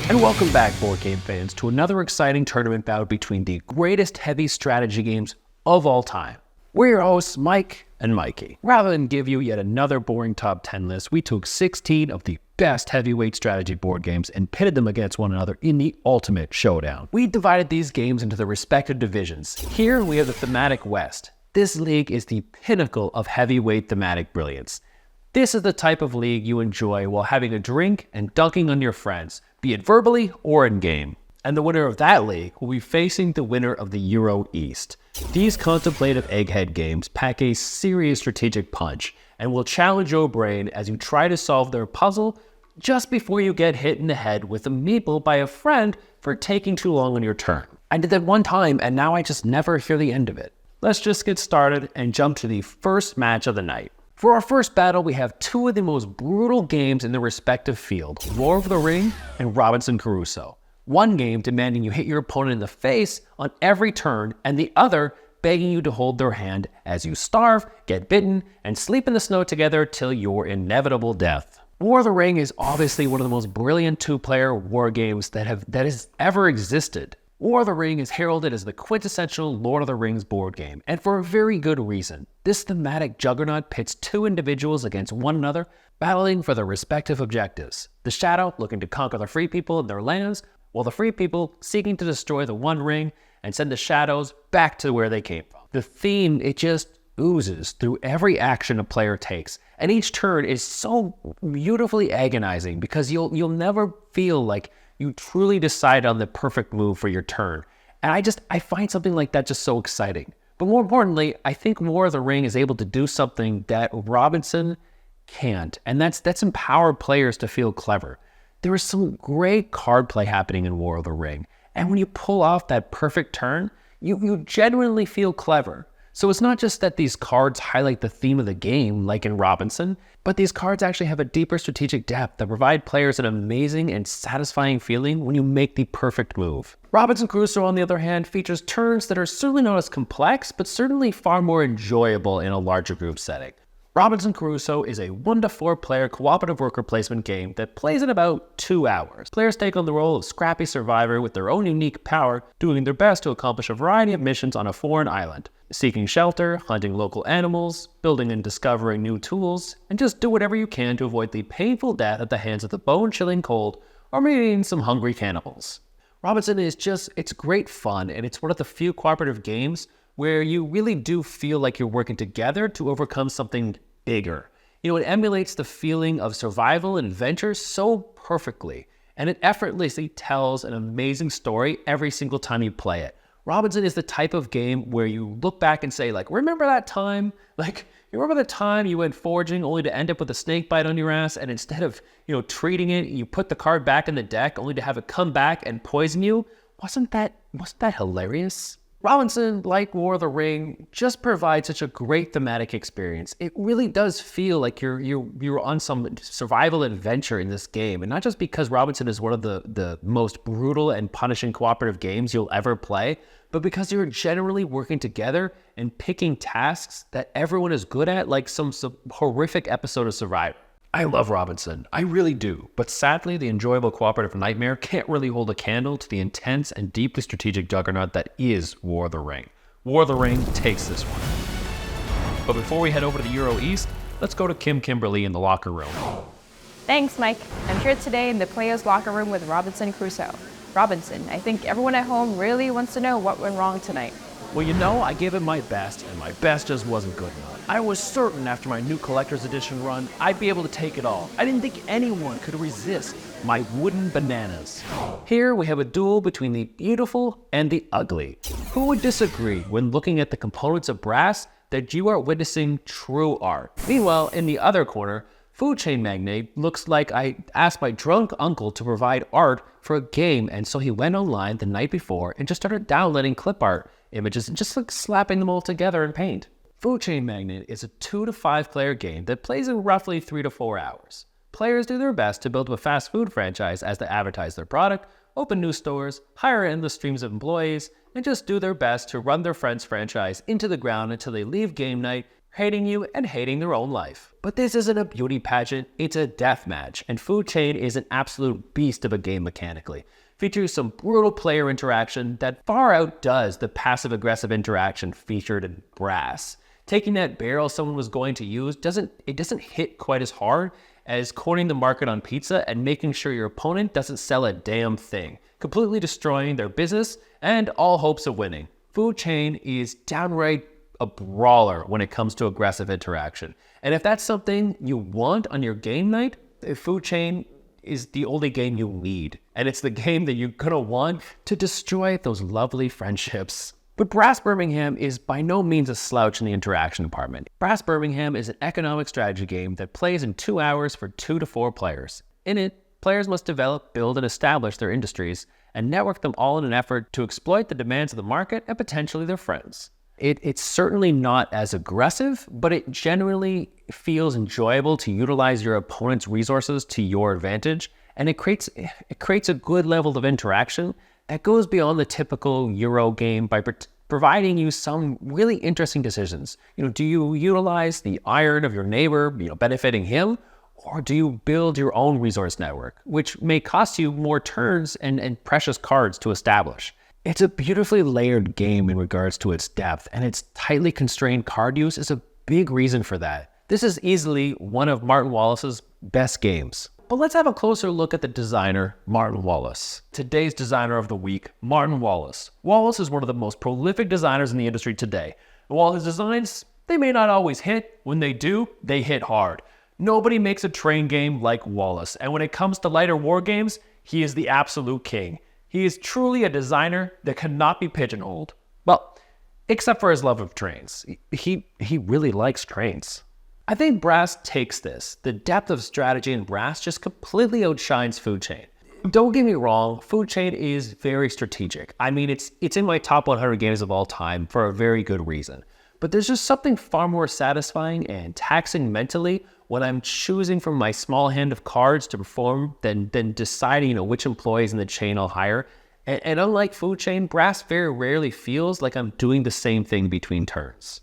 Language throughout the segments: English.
And welcome back, board game fans, to another exciting tournament bout between the greatest heavy strategy games of all time. We're your hosts, Mike and Mikey. Rather than give you yet another boring top 10 list, we took 16 of the best heavyweight strategy board games and pitted them against one another in the ultimate showdown. We divided these games into their respective divisions. Here we have the thematic West. This league is the pinnacle of heavyweight thematic brilliance. This is the type of league you enjoy while having a drink and dunking on your friends, be it verbally or in-game. And the winner of that league will be facing the winner of the Euro East. These contemplative egghead games pack a serious strategic punch and will challenge your brain as you try to solve their puzzle just before you get hit in the head with a meeple by a friend for taking too long on your turn. I did that one time and now I just never hear the end of it. Let's just get started and jump to the first match of the night. For our first battle, we have two of the most brutal games in their respective field, War of the Ring and Robinson Crusoe. One game demanding you hit your opponent in the face on every turn, and the other begging you to hold their hand as you starve, get bitten, and sleep in the snow together till your inevitable death. War of the Ring is obviously one of the most brilliant two-player war games that has ever existed. War of the Ring is heralded as the quintessential Lord of the Rings board game, and for a very good reason. This thematic juggernaut pits two individuals against one another, battling for their respective objectives. The Shadow looking to conquer the free people and their lands, while the free people seeking to destroy the One Ring and send the Shadows back to where they came from. The theme, it just oozes through every action a player takes, and each turn is so beautifully agonizing because you'll never feel like you truly decide on the perfect move for your turn. And I find something like that just so exciting. But more importantly, I think War of the Ring is able to do something that Robinson can't, and that's empower players to feel clever. There is some great card play happening in War of the Ring, and when you pull off that perfect turn, you genuinely feel clever. So it's not just that these cards highlight the theme of the game, like in Robinson, but these cards actually have a deeper strategic depth that provide players an amazing and satisfying feeling when you make the perfect move. Robinson Crusoe, on the other hand, features turns that are certainly not as complex, but certainly far more enjoyable in a larger group setting. Robinson Crusoe is a 1 to 4 player cooperative worker placement game that plays in about 2 hours. Players take on the role of scrappy survivor with their own unique power, doing their best to accomplish a variety of missions on a foreign island, seeking shelter, hunting local animals, building and discovering new tools, and just do whatever you can to avoid the painful death at the hands of the bone-chilling cold or maybe some hungry cannibals. Robinson is it's great fun, and it's one of the few cooperative games where you really do feel like you're working together to overcome something bigger. You know, it emulates the feeling of survival and adventure so perfectly, and it effortlessly tells an amazing story every single time you play it. Robinson is the type of game where you look back and say, like, remember that time? Like, you remember the time you went foraging only to end up with a snake bite on your ass, and instead of, treating it, you put the card back in the deck only to have it come back and poison you? Wasn't that hilarious? Robinson, like War of the Ring, just provides such a great thematic experience. It really does feel like you're on some survival adventure in this game, and not just because Robinson is one of the most brutal and punishing cooperative games you'll ever play, but because you're generally working together and picking tasks that everyone is good at, like some horrific episode of Survivor. I love Robinson, I really do, but sadly the enjoyable cooperative nightmare can't really hold a candle to the intense and deeply strategic juggernaut that is War of the Ring. War of the Ring takes this one. But before we head over to the Euro East, let's go to Kimberly in the locker room. Thanks, Mike. I'm here today in the players' locker room with Robinson Crusoe. Robinson, I think everyone at home really wants to know what went wrong tonight. Well, I gave it my best, and my best just wasn't good enough. I was certain after my new collector's edition run, I'd be able to take it all. I didn't think anyone could resist my wooden bananas. Here we have a duel between the beautiful and the ugly. Who would disagree when looking at the components of brass that you are witnessing true art? Meanwhile, in the other corner, Food Chain Magnate looks like I asked my drunk uncle to provide art for a game, and so he went online the night before and just started downloading clip art images and just slapping them all together in paint. Food Chain Magnate is a 2 to 5 player game that plays in roughly 3 to 4 hours. Players do their best to build a fast food franchise as they advertise their product, open new stores, hire endless streams of employees, and just do their best to run their friend's franchise into the ground until they leave game night hating you and hating their own life. But this isn't a beauty pageant, it's a death match, and Food Chain is an absolute beast of a game mechanically. Features some brutal player interaction that far outdoes the passive-aggressive interaction featured in Brass. Taking that barrel someone was going to use doesn't hit quite as hard as cornering the market on pizza and making sure your opponent doesn't sell a damn thing, completely destroying their business and all hopes of winning. Food Chain is downright a brawler when it comes to aggressive interaction. And if that's something you want on your game night, Food Chain is the only game you need. And it's the game that you're gonna want to destroy those lovely friendships. But Brass Birmingham is by no means a slouch in the interaction department. Brass Birmingham is an economic strategy game that plays in 2 hours for 2 to 4 players. In it, players must develop, build, and establish their industries and network them all in an effort to exploit the demands of the market and potentially their friends. It's certainly not as aggressive, but it generally feels enjoyable to utilize your opponent's resources to your advantage, and it creates a good level of interaction that goes beyond the typical Euro game by providing you some really interesting decisions. Do you utilize the iron of your neighbor, benefiting him, or do you build your own resource network, which may cost you more turns and precious cards to establish? It's a beautifully layered game in regards to its depth, and its tightly constrained card use is a big reason for that. This is easily one of Martin Wallace's best games. But let's have a closer look at the designer, Martin Wallace. Today's designer of the week, Martin Wallace. Wallace is one of the most prolific designers in the industry today. And while his designs, they may not always hit, when they do, they hit hard. Nobody makes a train game like Wallace, and when it comes to lighter war games, he is the absolute king. He is truly a designer that cannot be pigeonholed. Well, except for his love of trains. He really likes trains. I think Brass takes this. The depth of strategy in Brass just completely outshines Food Chain. Don't get me wrong, Food Chain is very strategic. I mean, it's in my top 100 games of all time for a very good reason. But there's just something far more satisfying and taxing mentally when I'm choosing from my small hand of cards to perform than deciding which employees in the chain I'll hire. And unlike Food Chain, Brass very rarely feels like I'm doing the same thing between turns.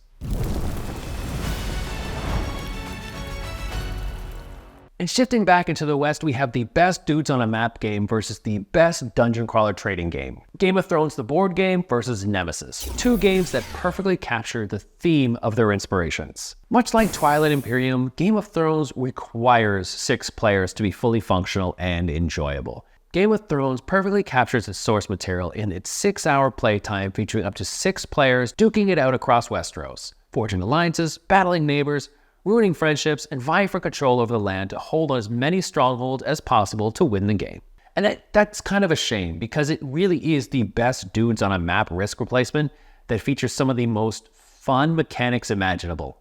And shifting back into the West, we have the best dudes on a map game versus the best dungeon crawler trading game. Game of Thrones the board game versus Nemesis. 2 games that perfectly capture the theme of their inspirations. Much like Twilight Imperium, Game of Thrones requires 6 players to be fully functional and enjoyable. Game of Thrones perfectly captures its source material in its 6-hour playtime featuring up to 6 players duking it out across Westeros, forging alliances, battling neighbors, ruining friendships, and vying for control over the land to hold on as many strongholds as possible to win the game. And that's kind of a shame, because it really is the best dudes on a map risk replacement that features some of the most fun mechanics imaginable.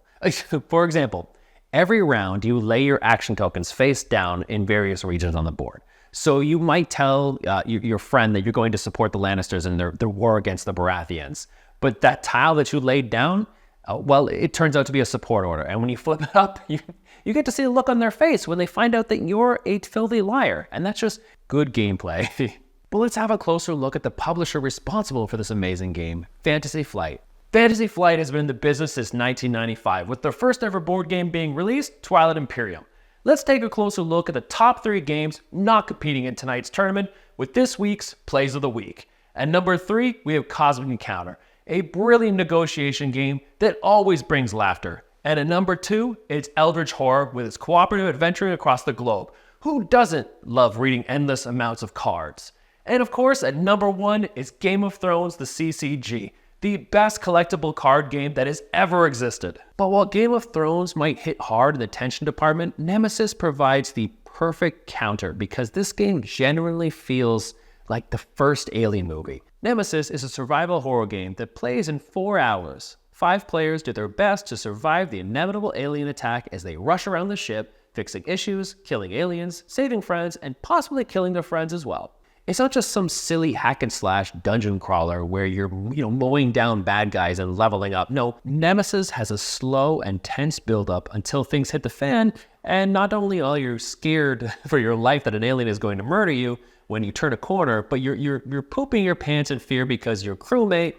For example, every round you lay your action tokens face down in various regions on the board. So you might tell your friend that you're going to support the Lannisters in their war against the Baratheons. But that tile that you laid down, well, it turns out to be a support order. And when you flip it up, you get to see the look on their face when they find out that you're a filthy liar. And that's just good gameplay. But let's have a closer look at the publisher responsible for this amazing game, Fantasy Flight. Fantasy Flight has been in the business since 1995, with their first ever board game being released, Twilight Imperium. Let's take a closer look at the top 3 games not competing in tonight's tournament with this week's Plays of the Week. At number 3, we have Cosmic Encounter, a brilliant negotiation game that always brings laughter. And at number 2, it's Eldritch Horror with its cooperative adventuring across the globe. Who doesn't love reading endless amounts of cards? And of course, at number 1 is Game of Thrones the CCG, the best collectible card game that has ever existed. But while Game of Thrones might hit hard in the tension department, Nemesis provides the perfect counter because this game genuinely feels like the first Alien movie. Nemesis is a survival horror game that plays in 4 hours. 5 players do their best to survive the inevitable alien attack as they rush around the ship, fixing issues, killing aliens, saving friends, and possibly killing their friends as well. It's not just some silly hack and slash dungeon crawler where you're, mowing down bad guys and leveling up. No, Nemesis has a slow and tense build-up until things hit the fan, and not only are you scared for your life that an alien is going to murder you when you turn a corner, but you're pooping your pants in fear because your crewmate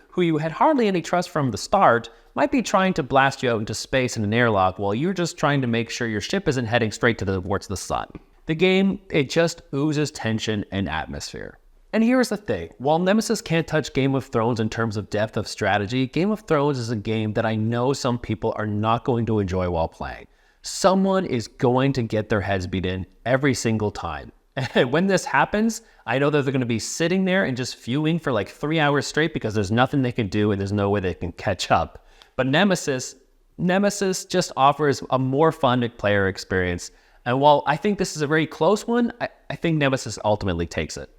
who you had hardly any trust from the start, might be trying to blast you out into space in an airlock while you're just trying to make sure your ship isn't heading straight towards the sun. The game, it just oozes tension and atmosphere. And here's the thing, while Nemesis can't touch Game of Thrones in terms of depth of strategy, Game of Thrones is a game that I know some people are not going to enjoy while playing. Someone is going to get their heads beat in every single time. And when this happens, I know that they're going to be sitting there and just fuming for like 3 hours straight because there's nothing they can do and there's no way they can catch up. But Nemesis just offers a more fun player experience. And while I think this is a very close one, I think Nemesis ultimately takes it.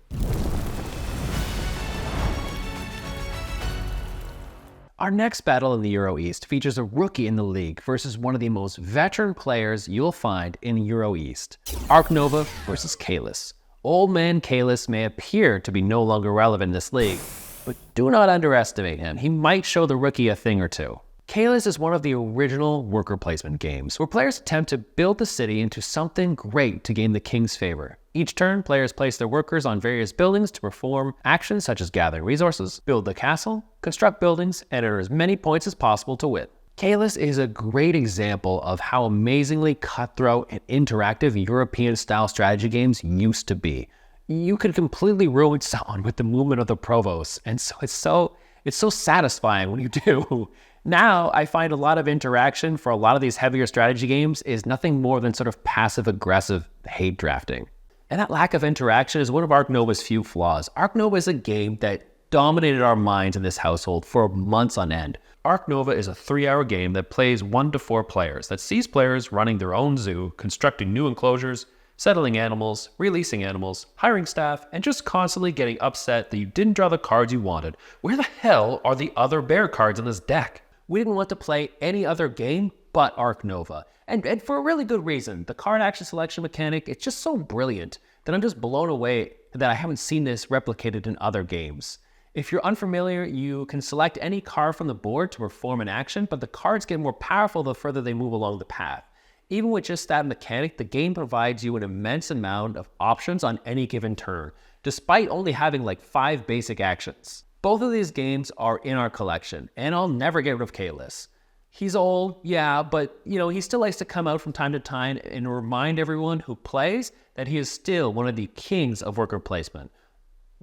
Our next battle in the Euro East features a rookie in the league versus one of the most veteran players you'll find in Euro East. Ark Nova versus Caylus. Old man Caylus may appear to be no longer relevant in this league, but do not underestimate him. He might show the rookie a thing or two. Caylus is one of the original worker placement games, where players attempt to build the city into something great to gain the king's favor. Each turn, players place their workers on various buildings to perform actions such as gathering resources, build the castle, construct buildings, and earn as many points as possible to win. Caylus is a great example of how amazingly cutthroat and interactive European-style strategy games used to be. You could completely ruin someone with the movement of the provost, and so it's so satisfying when you do. Now, I find a lot of interaction for a lot of these heavier strategy games is nothing more than sort of passive-aggressive hate drafting. And that lack of interaction is one of Ark Nova's few flaws. Ark Nova is a game that dominated our minds in this household for months on end. Ark Nova is a 3-hour game that plays 1 to 4 players, that sees players running their own zoo, constructing new enclosures, settling animals, releasing animals, hiring staff, and just constantly getting upset that you didn't draw the cards you wanted. Where the hell are the other bear cards in this deck? We didn't want to play any other game but Ark Nova. And for a really good reason. The card action selection mechanic, it's just so brilliant that I'm just blown away that I haven't seen this replicated in other games. If you're unfamiliar, you can select any card from the board to perform an action, but the cards get more powerful the further they move along the path. Even with just that mechanic, the game provides you an immense amount of options on any given turn, despite only having like 5 basic actions. Both of these games are in our collection, and I'll never get rid of Caylus. He's old, yeah, but he still likes to come out from time to time and remind everyone who plays that he is still one of the kings of worker placement.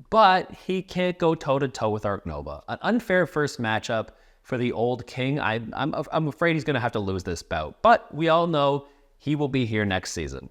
But he can't go toe-to-toe with Ark Nova. An unfair first matchup for the old king. I'm afraid he's going to have to lose this bout, but we all know he will be here next season.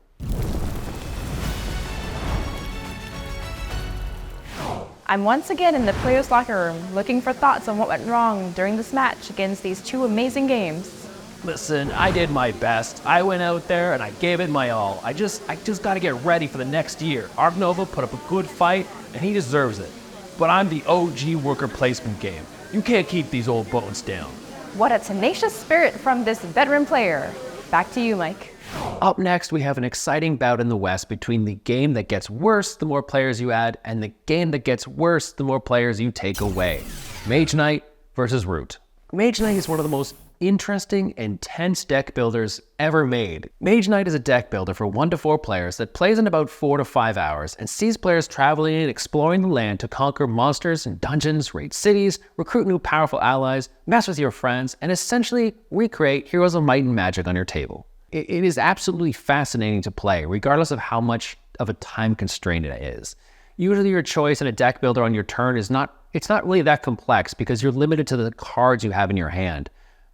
I'm once again in the players' locker room looking for thoughts on what went wrong during this match against these two amazing games. Listen, I did my best. I went out there and I gave it my all. I just got to get ready for the next year. Ark Nova put up a good fight and he deserves it. But I'm the OG worker placement game. You can't keep these old bones down. What a tenacious spirit from this veteran player. Back to you, Mike. Up next, we have an exciting bout in the West between the game that gets worse the more players you add and the game that gets worse the more players you take away. Mage Knight versus Root. Mage Knight is one of the most interesting and tense deck builders ever made. Mage Knight is a deck builder for 1 to 4 players that plays in about 4 to 5 hours and sees players traveling and exploring the land to conquer monsters and dungeons, raid cities, recruit new powerful allies, mess with your friends, and essentially recreate Heroes of Might and Magic on your table. It is absolutely fascinating to play, regardless of how much of a time constraint it is. Usually your choice in a deck builder on your turn it's not really that complex because you're limited to the cards you have in your hand.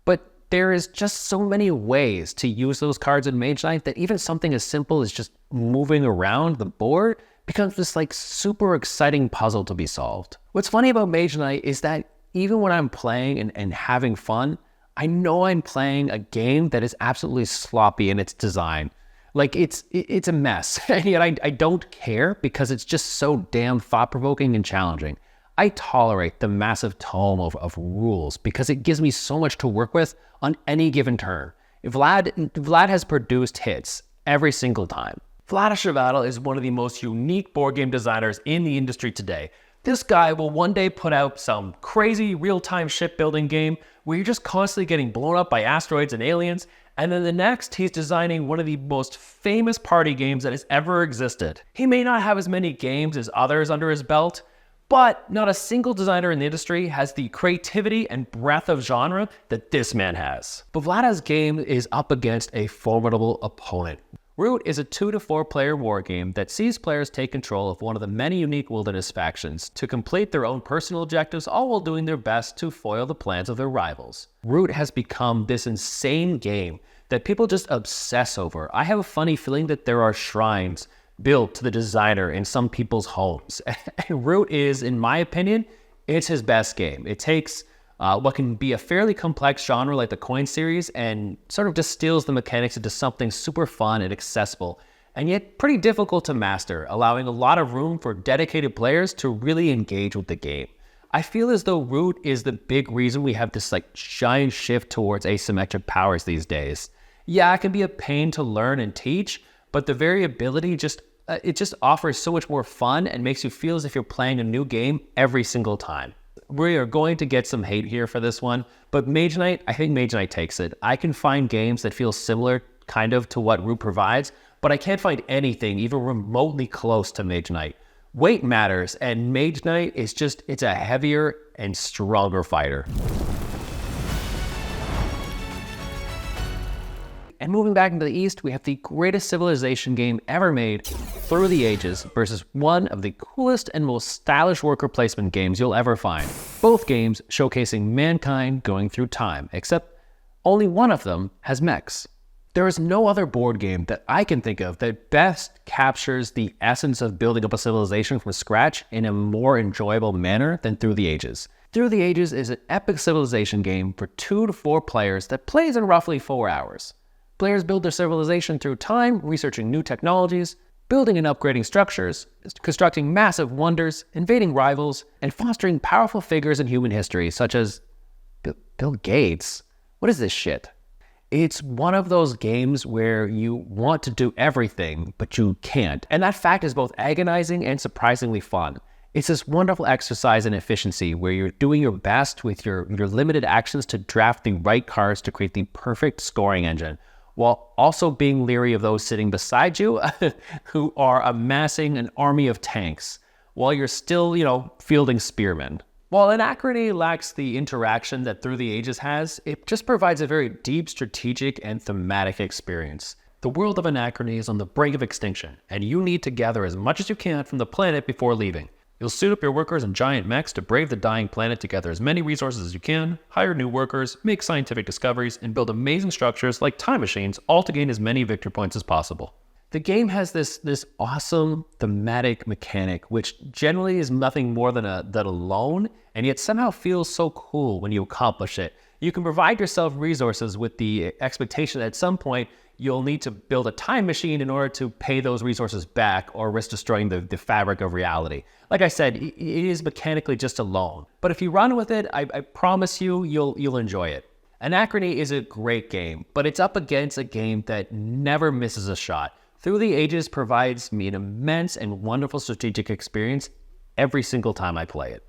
But there is just so many ways to use those cards in Mage Knight that even something as simple as just moving around the board becomes this like super exciting puzzle to be solved. What's funny about Mage Knight is that even when I'm playing and having fun, I know I'm playing a game that is absolutely sloppy in its design. Like it's a mess, and yet I don't care because it's just so damn thought-provoking and challenging. I tolerate the massive tome of rules because it gives me so much to work with on any given turn. Vlad has produced hits every single time. Vlad Chevadel is one of the most unique board game designers in the industry today. This guy will one day put out some crazy real-time shipbuilding game where you're just constantly getting blown up by asteroids and aliens, and then the next he's designing one of the most famous party games that has ever existed. He may not have as many games as others under his belt, But not a single designer in the industry has the creativity and breadth of genre that this man has. But Vlada's game is up against a formidable opponent. Root is a 2 to 4 player war game that sees players take control of one of the many unique wilderness factions to complete their own personal objectives, all while doing their best to foil the plans of their rivals. Root has become this insane game that people just obsess over. I have a funny feeling that there are shrines built to the designer in some people's homes. And Root is, in my opinion, it's his best game. It takes what can be a fairly complex genre like the coin series and sort of distills the mechanics into something super fun and accessible, and yet pretty difficult to master, allowing a lot of room for dedicated players to really engage with the game. I feel as though Root is the big reason we have this giant shift towards asymmetric powers these days. Yeah, it can be a pain to learn and teach, but the variability just offers so much more fun and makes you feel as if you're playing a new game every single time. We are going to get some hate here for this one, but Mage Knight, I think Mage Knight takes it. I can find games that feel similar kind of to what Root provides, but I can't find anything even remotely close to Mage Knight. Weight matters, and Mage Knight is it's a heavier and stronger fighter. And moving back into the East, we have the greatest civilization game ever made, Through the Ages, versus one of the coolest and most stylish worker placement games you'll ever find. Both games showcasing mankind going through time, except only one of them has mechs. There is no other board game that I can think of that best captures the essence of building up a civilization from scratch in a more enjoyable manner than Through the Ages. Through the Ages is an epic civilization game for 2 to 4 players that plays in roughly 4 hours. Players build their civilization through time, researching new technologies, building and upgrading structures, constructing massive wonders, invading rivals, and fostering powerful figures in human history, such as Bill Gates. What is this shit? It's one of those games where you want to do everything, but you can't. And that fact is both agonizing and surprisingly fun. It's this wonderful exercise in efficiency where you're doing your best with your limited actions to draft the right cards to create the perfect scoring engine, while also being leery of those sitting beside you who are amassing an army of tanks, while you're still, fielding spearmen. While Anachrony lacks the interaction that Through the Ages has, it just provides a very deep strategic and thematic experience. The world of Anachrony is on the brink of extinction, and you need to gather as much as you can from the planet before leaving. You'll suit up your workers in giant mechs to brave the dying planet to gather as many resources as you can, hire new workers, make scientific discoveries, and build amazing structures like time machines, all to gain as many victory points as possible. The game has this awesome thematic mechanic, which generally is nothing more than a loan, and yet somehow feels so cool when you accomplish it. You can provide yourself resources with the expectation that at some point you'll need to build a time machine in order to pay those resources back or risk destroying the fabric of reality. Like I said, it is mechanically just a loan. But if you run with it, I promise you'll enjoy it. Anachrony is a great game, but it's up against a game that never misses a shot. Through the Ages provides me an immense and wonderful strategic experience every single time I play it.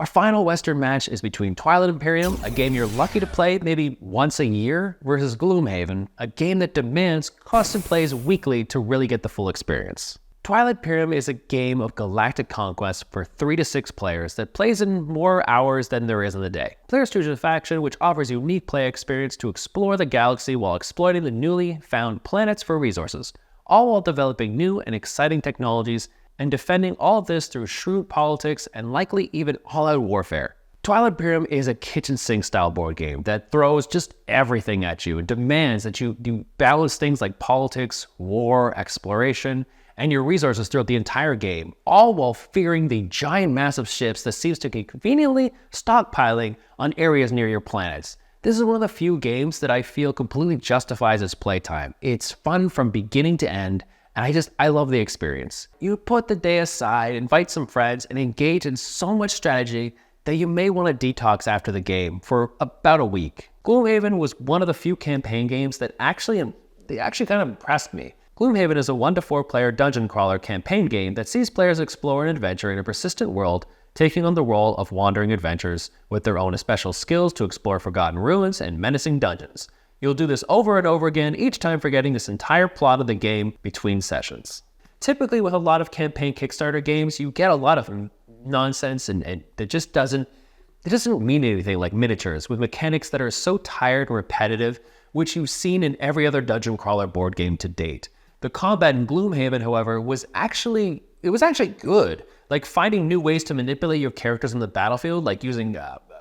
Our final Western match is between Twilight Imperium, a game you're lucky to play maybe once a year, versus Gloomhaven, a game that demands constant plays weekly to really get the full experience. Twilight Imperium is a game of galactic conquest for 3 to 6 players that plays in more hours than there is in the day. Players choose a faction which offers unique play experience to explore the galaxy while exploiting the newly found planets for resources, all while developing new and exciting technologies and defending all of this through shrewd politics and likely even all-out warfare. Twilight Imperium is a kitchen sink style board game that throws just everything at you and demands that you balance things like politics, war, exploration, and your resources throughout the entire game, all while fearing the giant massive ships that seems to be conveniently stockpiling on areas near your planets. This is one of the few games that I feel completely justifies its playtime. It's fun from beginning to end, and I love the experience. You put the day aside, invite some friends, and engage in so much strategy that you may want to detox after the game for about a week. Gloomhaven was one of the few campaign games that actually kind of impressed me. Gloomhaven is a 1 to 4 player dungeon crawler campaign game that sees players explore and adventure in a persistent world, taking on the role of wandering adventurers with their own special skills to explore forgotten ruins and menacing dungeons. You'll do this over and over again, each time forgetting this entire plot of the game between sessions. Typically with a lot of campaign Kickstarter games, you get a lot of nonsense and it doesn't mean anything, like miniatures with mechanics that are so tired and repetitive, which you've seen in every other dungeon crawler board game to date. The combat in Gloomhaven, however, was actually good. Like finding new ways to manipulate your characters on the battlefield, like using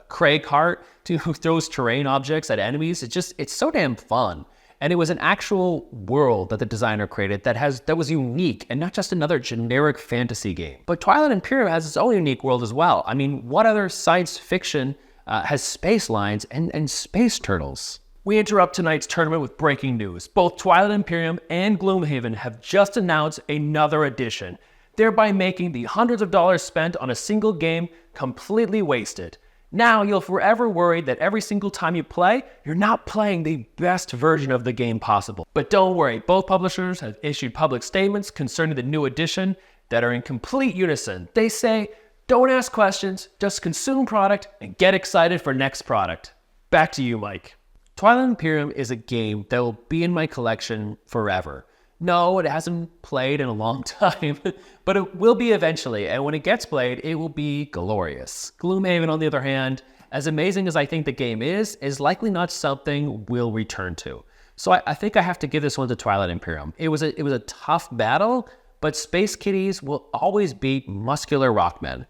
Craig Hart to throw terrain objects at enemies. It's so damn fun. And it was an actual world that the designer created that was unique and not just another generic fantasy game. But Twilight Imperium has its own unique world as well. I mean, what other science fiction has space lines and space turtles? We interrupt tonight's tournament with breaking news. Both Twilight Imperium and Gloomhaven have just announced another edition, thereby making the hundreds of dollars spent on a single game completely wasted. Now you'll forever worry that every single time you play, you're not playing the best version of the game possible. But don't worry, both publishers have issued public statements concerning the new edition that are in complete unison. They say, don't ask questions, just consume product and get excited for next product. Back to you, Mike. Twilight Imperium is a game that will be in my collection forever. No, it hasn't played in a long time, but it will be eventually, and when it gets played, it will be glorious. Gloomhaven, on the other hand, as amazing as I think the game is likely not something we'll return to. So I think I have to give this one to Twilight Imperium. It was a tough battle, but Space Kitties will always beat muscular rockmen.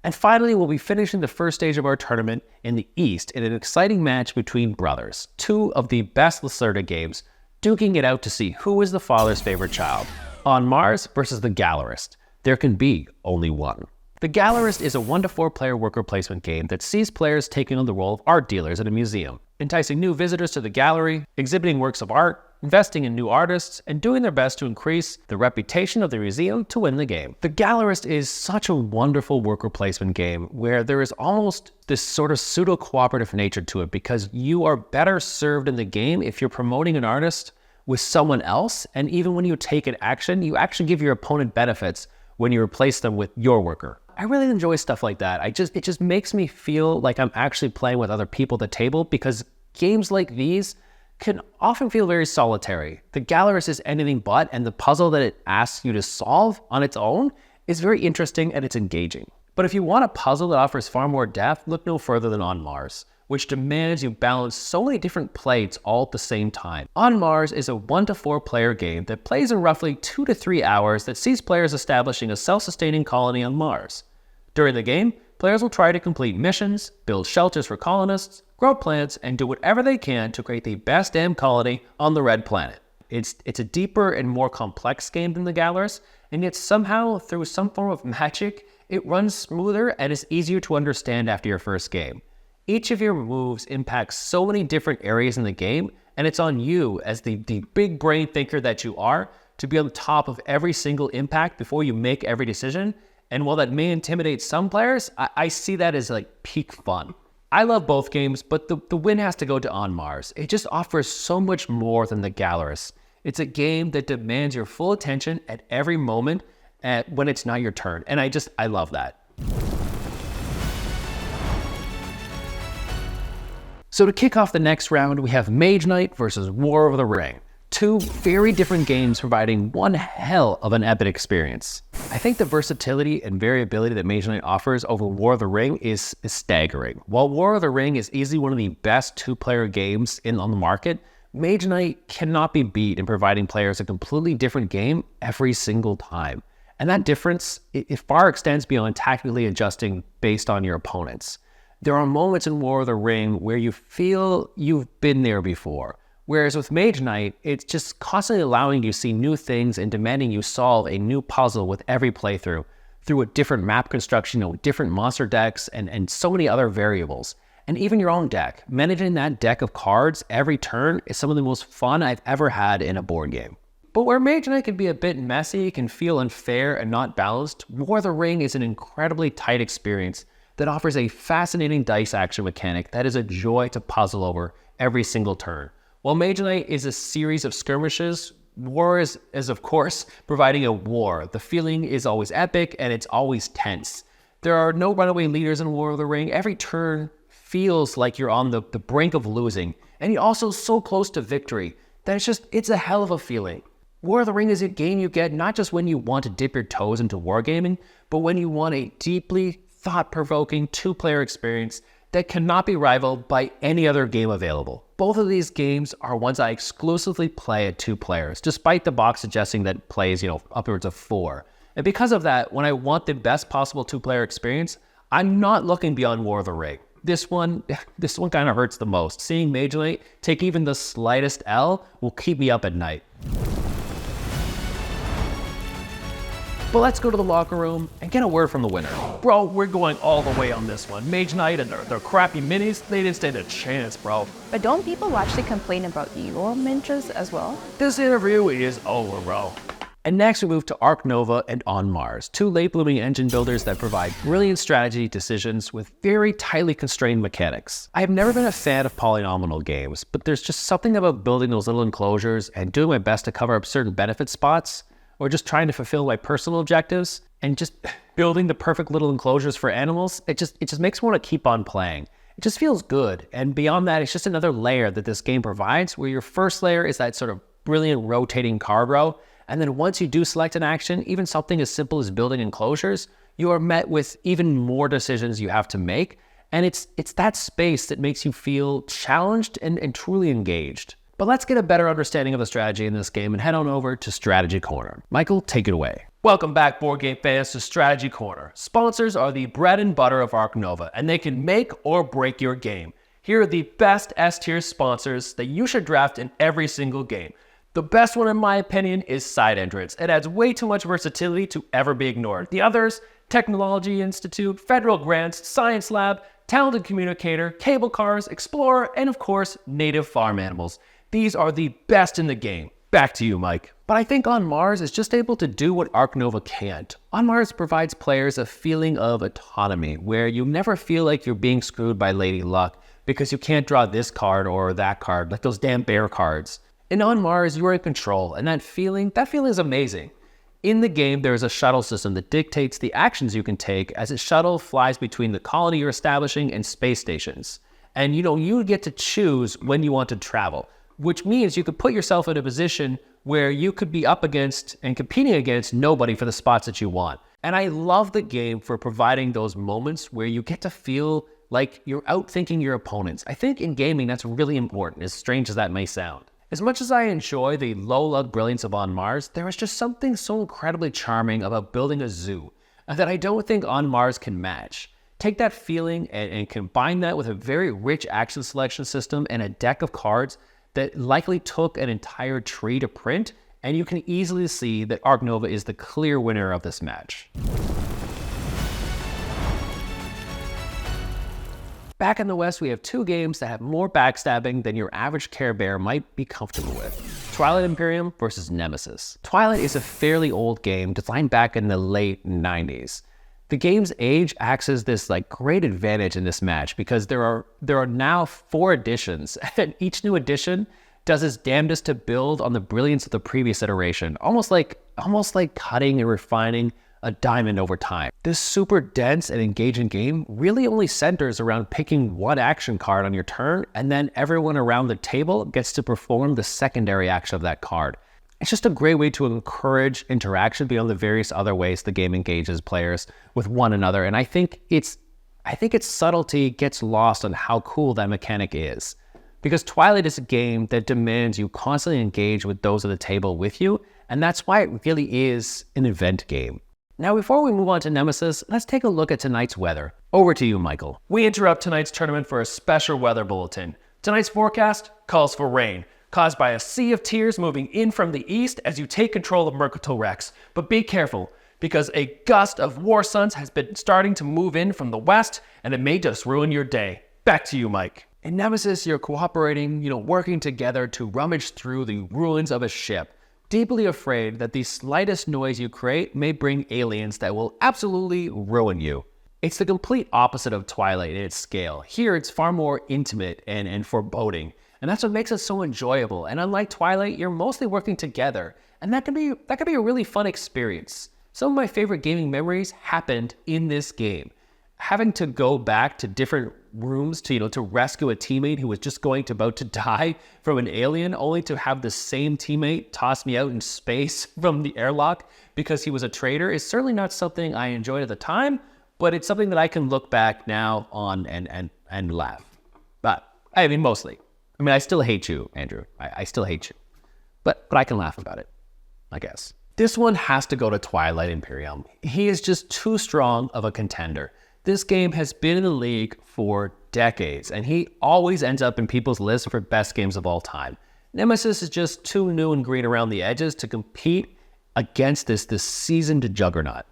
And finally, we'll be finishing the first stage of our tournament in the East in an exciting match between brothers, two of the best Lacerda games, duking it out to see who is the father's favorite child. On Mars versus the Gallerist. There can be only one. The Gallerist is a 1-to-4 player worker placement game that sees players taking on the role of art dealers at a museum, enticing new visitors to the gallery, exhibiting works of art, investing in new artists, and doing their best to increase the reputation of the museum to win the game. The Gallerist is such a wonderful worker placement game where there is almost this sort of pseudo-cooperative nature to it because you are better served in the game if you're promoting an artist with someone else, and even when you take an action, you actually give your opponent benefits when you replace them with your worker. I really enjoy stuff like that. It just makes me feel like I'm actually playing with other people at the table because games like these can often feel very solitary. The Gallerist is anything but, and the puzzle that it asks you to solve on its own is very interesting and it's engaging. But if you want a puzzle that offers far more depth, look no further than On Mars, which demands you balance so many different plates all at the same time. On Mars is a 1-to-4 player game that plays in roughly 2 to 3 hours that sees players establishing a self-sustaining colony on Mars. During the game, players will try to complete missions, build shelters for colonists, grow plants, and do whatever they can to create the best damn colony on the red planet. It's a deeper and more complex game than the Gallerist, and yet somehow, through some form of magic, it runs smoother and is easier to understand after your first game. Each of your moves impacts so many different areas in the game, and it's on you, as the big brain thinker that you are, to be on top of every single impact before you make every decision. And while that may intimidate some players, I see that as like peak fun. I love both games, but the win has to go to On Mars. It just offers so much more than the Gallerist. It's a game that demands your full attention at every moment when it's not your turn. And I love that. So to kick off the next round, we have Mage Knight versus War of the Ring. Two very different games providing one hell of an epic experience. I think the versatility and variability that Mage Knight offers over War of the Ring is staggering. While War of the Ring is easily one of the best 2-player games on the market, Mage Knight cannot be beat in providing players a completely different game every single time. And that difference, it far extends beyond tactically adjusting based on your opponents. There are moments in War of the Ring where you feel you've been there before. Whereas with Mage Knight, it's just constantly allowing you to see new things and demanding you solve a new puzzle with every playthrough through a different map construction, different monster decks, and so many other variables. And even your own deck. Managing that deck of cards every turn is some of the most fun I've ever had in a board game. But where Mage Knight can be a bit messy, can feel unfair and not balanced, War of the Ring is an incredibly tight experience that offers a fascinating dice action mechanic that is a joy to puzzle over every single turn. While Mage Knight is a series of skirmishes, War is of course providing a war. The feeling is always epic and it's always tense. There are no runaway leaders in War of the Ring. Every turn feels like you're on the brink of losing, and you're also so close to victory that it's a hell of a feeling. War of the Ring is a game you get not just when you want to dip your toes into wargaming, but when you want a deeply thought-provoking two-player experience that cannot be rivaled by any other game available. Both of these games are ones I exclusively play at 2 players, despite the box suggesting that it plays, upwards of 4. And because of that, when I want the best possible 2-player experience, I'm not looking beyond War of the Ring. This one kind of hurts the most. Seeing Mage late take even the slightest L will keep me up at night. But let's go to the locker room and get a word from the winner. Bro, we're going all the way on this one. Mage Knight and their crappy minis, they didn't stand a chance, bro. But don't people actually complain about your mages as well? This interview is over, bro. And next we move to Ark Nova and On Mars, 2 late-blooming engine builders that provide brilliant strategy decisions with very tightly constrained mechanics. I have never been a fan of polynomial games, but there's just something about building those little enclosures and doing my best to cover up certain benefit spots, or just trying to fulfill my personal objectives, and just building the perfect little enclosures for animals. It just makes me want to keep on playing. It just feels good. And beyond that, it's just another layer that this game provides, where your first layer is that sort of brilliant rotating card row. And then once you do select an action, even something as simple as building enclosures, you are met with even more decisions you have to make. And it's that space that makes you feel challenged and truly engaged. But let's get a better understanding of the strategy in this game and head on over to Strategy Corner. Michael, take it away. Welcome back, board game fans, to Strategy Corner. Sponsors are the bread and butter of Ark Nova, and they can make or break your game. Here are the best S-tier sponsors that you should draft in every single game. The best one, in my opinion, is Side Entrance. It adds way too much versatility to ever be ignored. The others, Technology Institute, Federal Grants, Science Lab, Talented Communicator, Cable Cars, Explorer, and of course, Native Farm Animals. These are the best in the game. Back to you, Mike. But I think On Mars is just able to do what Ark Nova can't. On Mars provides players a feeling of autonomy, where you never feel like you're being screwed by Lady Luck because you can't draw this card or that card, like those damn bear cards. And On Mars, you are in control, and that feeling is amazing. In the game, there is a shuttle system that dictates the actions you can take as a shuttle flies between the colony you're establishing and space stations. And you get to choose when you want to travel, which means you could put yourself in a position where you could be up against and competing against nobody for the spots that you want. And I love the game for providing those moments where you get to feel like you're outthinking your opponents. I think in gaming, that's really important, as strange as that may sound. As much as I enjoy the low-luck brilliance of On Mars, there is just something so incredibly charming about building a zoo that I don't think On Mars can match. Take that feeling and combine that with a very rich action selection system and a deck of cards that likely took an entire tree to print, and you can easily see that Ark Nova is the clear winner of this match. Back in the West, we have 2 games that have more backstabbing than your average Care Bear might be comfortable with. Twilight Imperium versus Nemesis. Twilight is a fairly old game designed back in the late 90s. The game's age acts as this great advantage in this match because there are now 4 editions, and each new edition does its damnedest to build on the brilliance of the previous iteration, almost like cutting and refining a diamond over time. This super dense and engaging game really only centers around picking one action card on your turn, and then everyone around the table gets to perform the secondary action of that card. It's just a great way to encourage interaction beyond the various other ways the game engages players with one another, and I think its subtlety gets lost on how cool that mechanic is. Because Twilight is a game that demands you constantly engage with those at the table with you, and that's why it really is an event game. Now, before we move on to Nemesis, let's take a look at tonight's weather. Over to you, Michael. We interrupt tonight's tournament for a special weather bulletin. Tonight's forecast calls for rain, caused by a sea of tears moving in from the east as you take control of Mercantile Rex. But be careful, because a gust of war suns has been starting to move in from the west, and it may just ruin your day. Back to you, Mike. In Nemesis, you're cooperating, working together to rummage through the ruins of a ship, deeply afraid that the slightest noise you create may bring aliens that will absolutely ruin you. It's the complete opposite of Twilight in its scale. Here, it's far more intimate and foreboding. And that's what makes it so enjoyable. And unlike Twilight, you're mostly working together. And that can be a really fun experience. Some of my favorite gaming memories happened in this game. Having to go back to different rooms to, to rescue a teammate who was just about to die from an alien, only to have the same teammate toss me out in space from the airlock because he was a traitor, is certainly not something I enjoyed at the time, but it's something that I can look back now on and laugh. But, I mean, mostly. I mean, I still hate you, Andrew. I still hate you. But I can laugh about it, I guess. This one has to go to Twilight Imperium. He is just too strong of a contender. This game has been in the league for decades, and he always ends up in people's lists for best games of all time. Nemesis is just too new and green around the edges to compete against this seasoned juggernaut.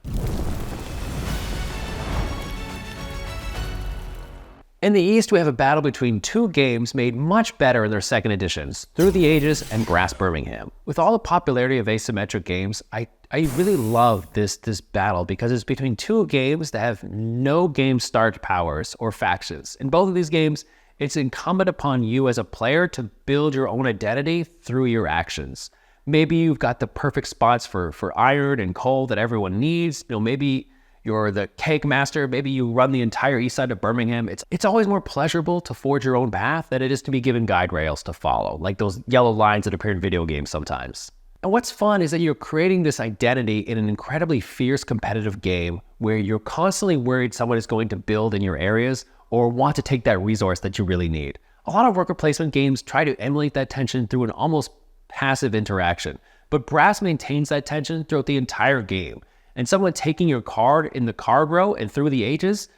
In the East, we have a battle between two games made much better in their second editions, Through the Ages and Brass Birmingham. With all the popularity of asymmetric games, I really love this battle because it's between two games that have no game start powers or factions. In both of these games, it's incumbent upon you as a player to build your own identity through your actions. Maybe you've got the perfect spots for iron and coal that everyone needs. Maybe you're the cake master. Maybe you run the entire east side of Birmingham. It's always more pleasurable to forge your own path than it is to be given guide rails to follow, like those yellow lines that appear in video games sometimes. And what's fun is that you're creating this identity in an incredibly fierce competitive game where you're constantly worried someone is going to build in your areas or want to take that resource that you really need. A lot of worker placement games try to emulate that tension through an almost passive interaction, but Brass maintains that tension throughout the entire game. And someone taking your card in the card row and Through the Ages,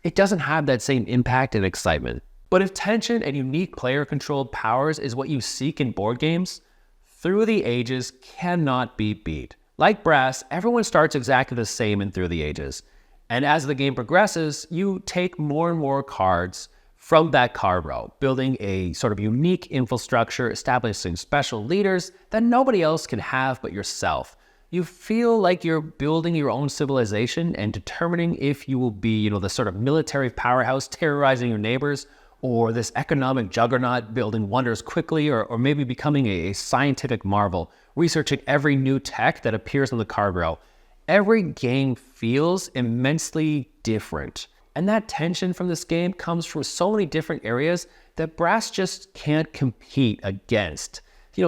it doesn't have that same impact and excitement. But if tension and unique player-controlled powers is what you seek in board games, Through the Ages cannot be beat. Like Brass, everyone starts exactly the same in Through the Ages. And as the game progresses, you take more and more cards from that card row, building a sort of unique infrastructure, establishing special leaders that nobody else can have but yourself. You feel like you're building your own civilization and determining if you will be, the sort of military powerhouse terrorizing your neighbors, or this economic juggernaut building wonders quickly, or maybe becoming a scientific marvel, researching every new tech that appears on the card row. Every game feels immensely different. And that tension from this game comes from so many different areas that Brass just can't compete against.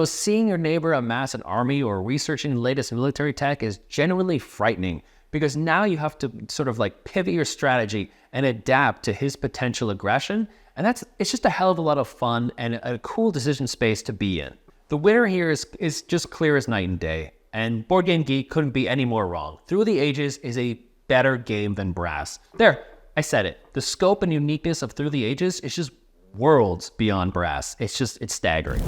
Seeing your neighbor amass an army or researching the latest military tech is genuinely frightening because now you have to sort of like pivot your strategy and adapt to his potential aggression. And it's just a hell of a lot of fun and a cool decision space to be in. The winner here is just clear as night and day, and Board Game Geek couldn't be any more wrong. Through the Ages is a better game than Brass. There, I said it. The scope and uniqueness of Through the Ages is just worlds beyond Brass. It's staggering.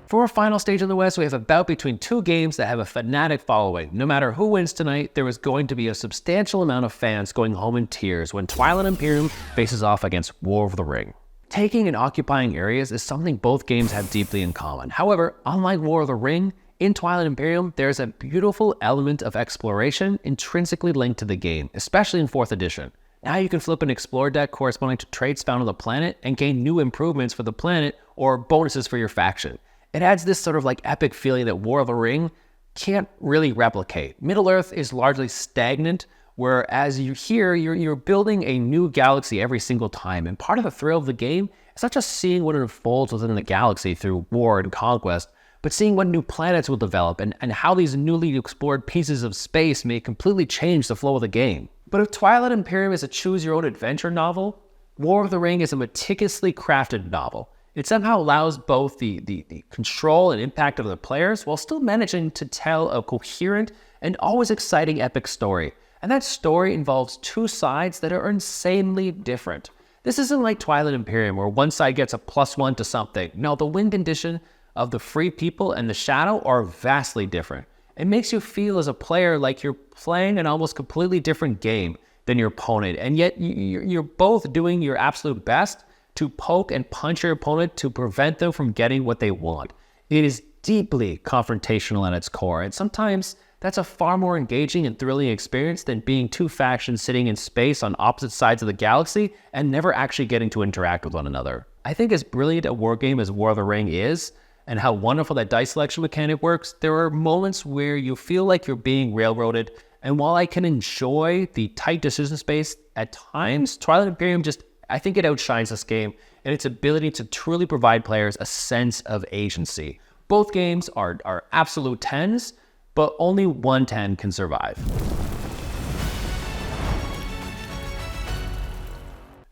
For our final stage in the West, we have a bout between two games that have a fanatic following. No matter who wins tonight, there is going to be a substantial amount of fans going home in tears when Twilight Imperium faces off against War of the Ring. Taking and occupying areas is something both games have deeply in common. However, unlike War of the Ring, in Twilight Imperium, there's a beautiful element of exploration intrinsically linked to the game, especially in 4th edition. Now you can flip an Explore deck corresponding to traits found on the planet and gain new improvements for the planet or bonuses for your faction. It adds this sort of like epic feeling that War of the Ring can't really replicate. Middle-earth is largely stagnant, whereas you're building a new galaxy every single time. And part of the thrill of the game is not just seeing what unfolds within the galaxy through war and conquest, but seeing what new planets will develop and how these newly explored pieces of space may completely change the flow of the game. But if Twilight Imperium is a choose-your-own-adventure novel, War of the Ring is a meticulously crafted novel. It somehow allows both the control and impact of the players while still managing to tell a coherent and always exciting epic story. And that story involves two sides that are insanely different. This isn't like Twilight Imperium where one side gets a +1 to something. No, the win condition of the Free People and the Shadow are vastly different. It makes you feel as a player like you're playing an almost completely different game than your opponent, and yet you're both doing your absolute best to poke and punch your opponent to prevent them from getting what they want. It is deeply confrontational at its core, and sometimes that's a far more engaging and thrilling experience than being two factions sitting in space on opposite sides of the galaxy and never actually getting to interact with one another. I think as brilliant a war game as War of the Ring is, and how wonderful that dice selection mechanic works, there are moments where you feel like you're being railroaded And while I can enjoy the tight decision space at times, Twilight Imperium I think it outshines this game in its ability to truly provide players a sense of agency. Both games are absolute 10s, but only one 10 can survive.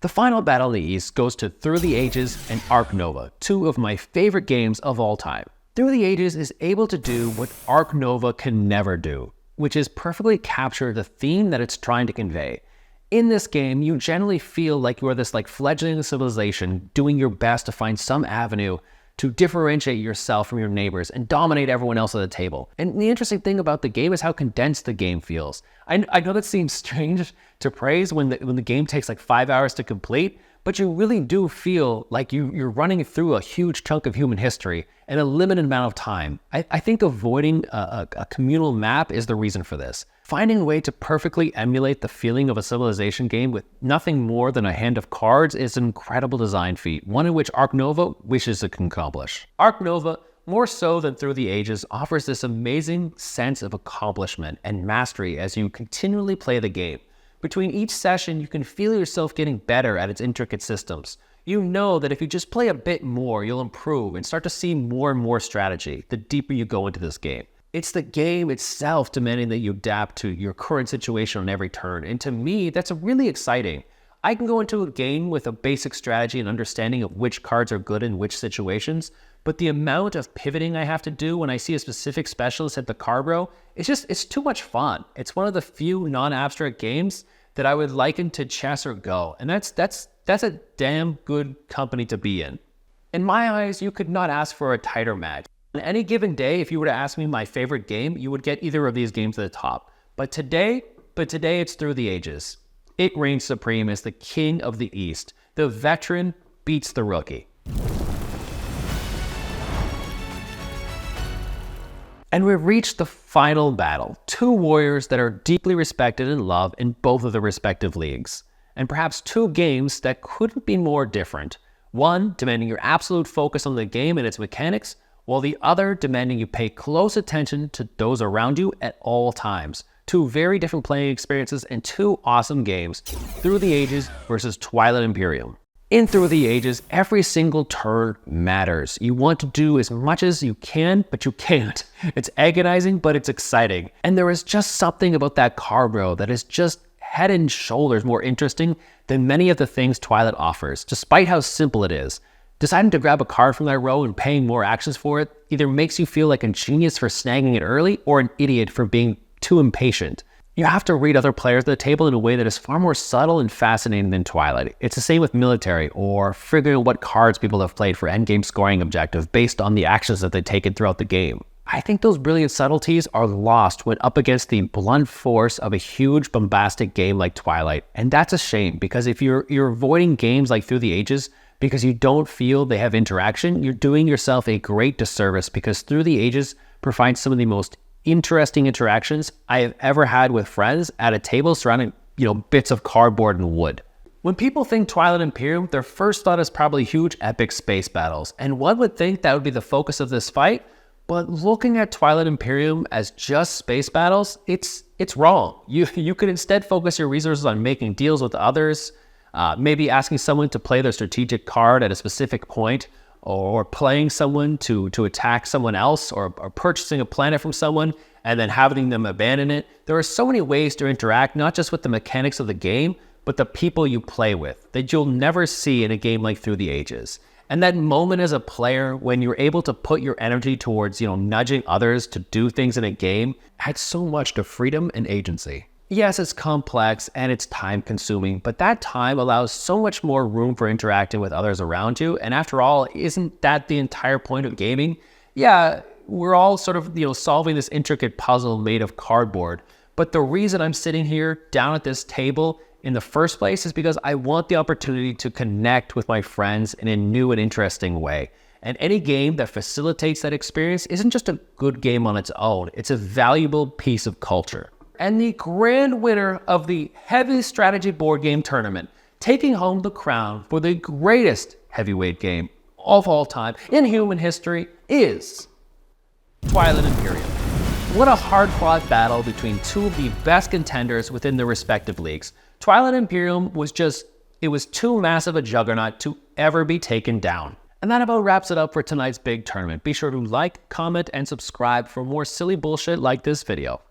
The final battle in the East goes to Through the Ages and Ark Nova, two of my favorite games of all time. Through the Ages is able to do what Ark Nova can never do, which is perfectly capture the theme that it's trying to convey. In this game, you generally feel like you are this fledgling civilization doing your best to find some avenue to differentiate yourself from your neighbors and dominate everyone else at the table. And the interesting thing about the game is how condensed the game feels. I know that seems strange to praise when the game takes 5 hours to complete, but you really do feel like you're running through a huge chunk of human history in a limited amount of time. I think avoiding a communal map is the reason for this. Finding a way to perfectly emulate the feeling of a civilization game with nothing more than a hand of cards is an incredible design feat, one in which Ark Nova wishes it can accomplish. Ark Nova, more so than Through the Ages, offers this amazing sense of accomplishment and mastery as you continually play the game. Between each session, you can feel yourself getting better at its intricate systems. You know that if you just play a bit more, you'll improve and start to see more and more strategy the deeper you go into this game. It's the game itself demanding that you adapt to your current situation on every turn, and to me, that's really exciting. I can go into a game with a basic strategy and understanding of which cards are good in which situations, but the amount of pivoting I have to do when I see a specific specialist hit the card row, it's too much fun. It's one of the few non-abstract games that I would liken to chess or Go, and that's a damn good company to be in. In my eyes, you could not ask for a tighter match. On any given day, if you were to ask me my favorite game, you would get either of these games at the top. But today it's Through the Ages. It reigns supreme as the king of the East. The veteran beats the rookie. And we've reached the final battle. Two warriors that are deeply respected and loved in both of their respective leagues. And perhaps two games that couldn't be more different. One demanding your absolute focus on the game and its mechanics, while the other demanding you pay close attention to those around you at all times. Two very different playing experiences and two awesome games, Through the Ages versus Twilight Imperium. In Through the Ages, every single turn matters. You want to do as much as you can, but you can't. It's agonizing, but it's exciting. And there is just something about that card row that is just head and shoulders more interesting than many of the things Twilight offers, despite how simple it is. Deciding to grab a card from that row and paying more actions for it either makes you feel like a genius for snagging it early or an idiot for being too impatient. You have to read other players at the table in a way that is far more subtle and fascinating than Twilight. It's the same with military or figuring out what cards people have played for endgame scoring objective based on the actions that they've taken throughout the game. I think those brilliant subtleties are lost when up against the blunt force of a huge bombastic game like Twilight. And that's a shame, because if you're avoiding games like Through the Ages because you don't feel they have interaction, you're doing yourself a great disservice, because Through the Ages provides some of the most interesting interactions I have ever had with friends at a table surrounding, bits of cardboard and wood. When people think Twilight Imperium, their first thought is probably huge epic space battles, and one would think that would be the focus of this fight, but looking at Twilight Imperium as just space battles, it's wrong. You could instead focus your resources on making deals with others, maybe asking someone to play their strategic card at a specific point, or playing someone to attack someone else, or purchasing a planet from someone and then having them abandon it. There are so many ways to interact, not just with the mechanics of the game, but the people you play with, that you'll never see in a game like Through the Ages. And that moment as a player when you're able to put your energy towards, nudging others to do things in a game adds so much to freedom and agency. Yes, it's complex and it's time consuming, but that time allows so much more room for interacting with others around you. And after all, isn't that the entire point of gaming? Yeah, we're all sort of, solving this intricate puzzle made of cardboard. But the reason I'm sitting here down at this table in the first place is because I want the opportunity to connect with my friends in a new and interesting way. And any game that facilitates that experience isn't just a good game on its own, it's a valuable piece of culture. And the grand winner of the Heavy Strategy Board Game Tournament, taking home the crown for the greatest heavyweight game of all time in human history, is Twilight Imperium. What a hard-fought battle between two of the best contenders within their respective leagues. Twilight Imperium was too massive a juggernaut to ever be taken down. And that about wraps it up for tonight's big tournament. Be sure to like, comment, and subscribe for more silly bullshit like this video.